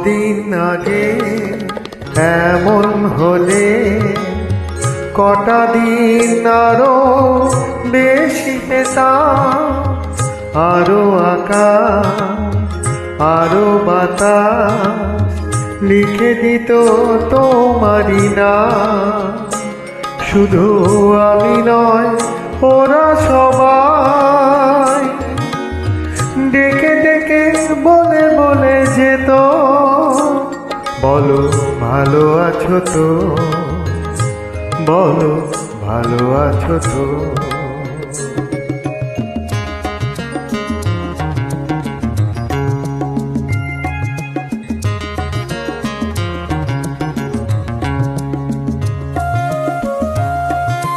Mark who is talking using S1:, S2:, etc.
S1: কদিন আগে এমন হলে কটা দিন আরো বেশি পেতাম, আরো আকাশ আরো বাতাস লিখে দিত তোমারই না। শুধু আমি নয়, ওরা সবাই ডেকে ডেকে বলে বলে যেত, বলো ভালো আছো তো, বলো ভালো আছো তো।